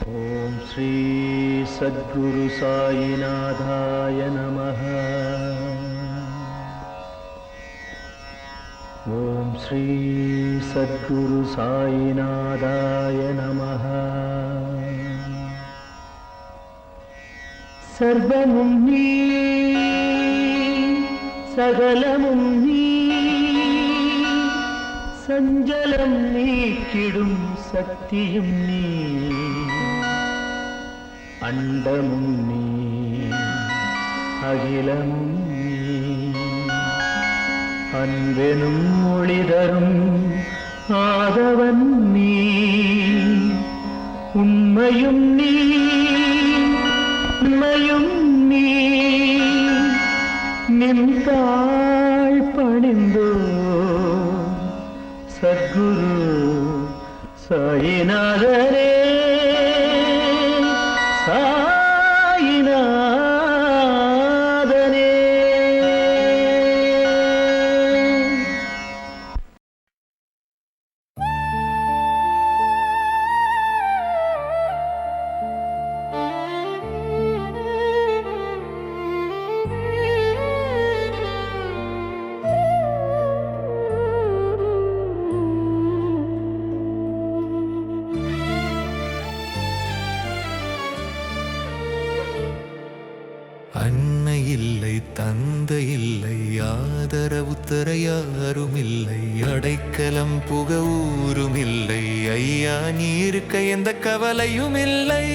ஓம் ஸ்ரீ சத்குரு சாயிநாதாய நமः. ஓம் ஸ்ரீ சத்குரு சாயிநாதாய நமः. சர்வமும் நீ, சகலமும் நீ, சஞ்சலம் நீக்கிடும் சக்தியும் நீ, அண்டமும் நீ, அகிலமும் நீ, அன்பெனும் ஒளிதரும் ஆதவன் நீ, உண்மையும் நீ, உண்மையும் நீ, நின்றாள் பணிந்தோ சத்குரு சாயிநாதரே. அன்னை இல்லை, தந்தை இல்லை, ஆதரவு தர யாரும் இல்லை, அடைக்கலம் புக ஊரும் இல்லை, ஐயா நீ இருக்க எந்த கவலையும் இல்லை.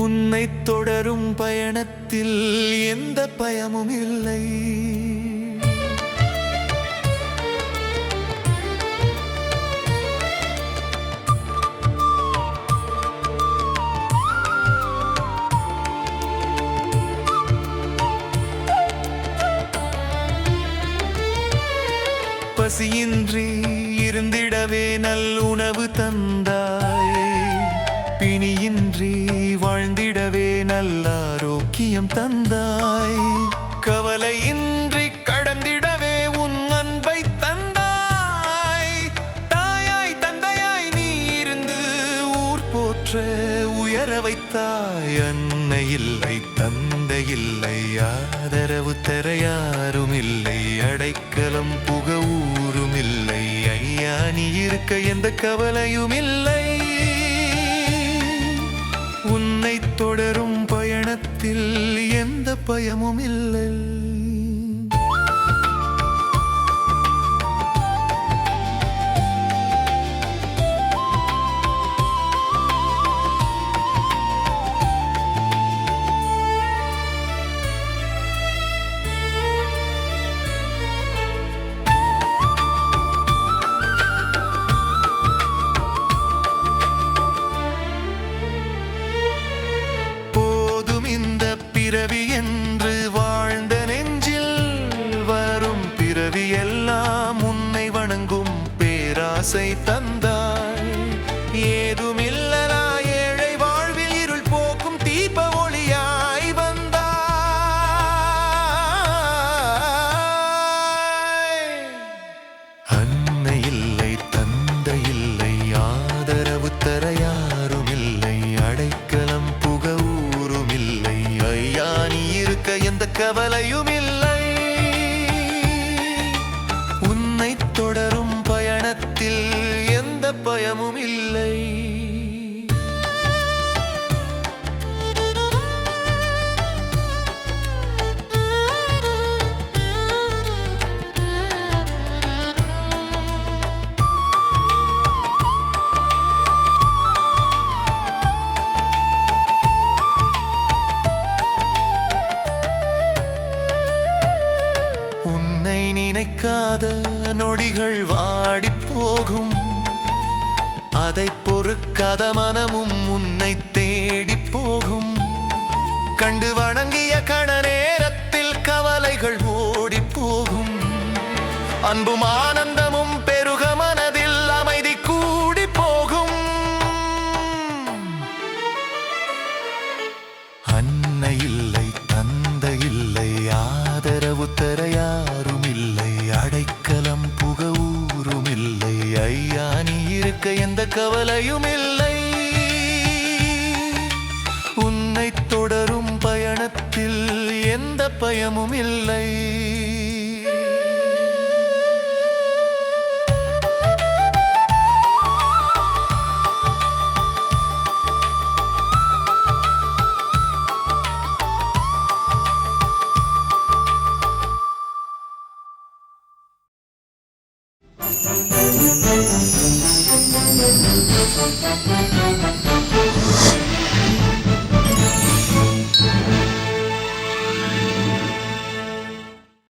உன்னை தொடரும் பயணத்தில் எந்த பயமும் இல்லை. பசியின்றி இருந்திடவே நல்லுணவு தந்தாய், பிணியின்றி வாழ்ந்திடவே நல்ல ஆரோக்கியம் தந்தாய், கவலையின்றி கடந்திடவே உன் அன்பை தந்தாய். தாயாய் தந்தையாய் நீ இருந்து ஊர் போற்ற உயர வைத்தாய். அன்னை இல்லை, தந்தை இல்லை, ஆதரவு தர யாரும் இல்லை, அடைக்கலம் புக ஊரும் இல்லை, ஐயா நீ இருக்க எந்த கவலையும் இல்லை. உன்னை தொடரும் பயணத்தில் எந்த பயமும் இல்லை. பிறவி என்று வாழ்ந்த நெஞ்சில் வரும் பிறவி எல்லாம் உன்னை வணங்கும் பேராசை தந்தாய். ஏதுமில்லா ஏழை வாழ்வில் இருள் போக்கும் தீப ஒளியாய் வந்தாய். அன்னை இல்லை, தந்தை இல்லை, ஆதரவு தர யாரும் இல்லை, அடைக்கலம் புக ஊரும் இல்லை, ஐயா நீ இருக்க எந்த கவலையும் இல்லை. உன்னை தொடரும் பயணத்தில் எந்த பயமும் இல்லை. நினைக்காத நொடிகள் வாடி போகும், அதை பொறுக்காத மனமும் உன்னை தேடி போகும். கண்டு வணங்கிய கண நேரத்தில் கவலைகள் ஓடி போகும். அன்பும் ஆனந்தமும் பெருக மனதில் அமைதி கூடி போகும். அன்னை இல்லை, தந்தை இல்லை, ஆதரவு தர யாரும் இல்லை, அடைக்கலம் புக ஊரும் இல்லை, ஐயா நீ இருக்க எந்த கவலையும் இல்லை. பயமும் இல்லை.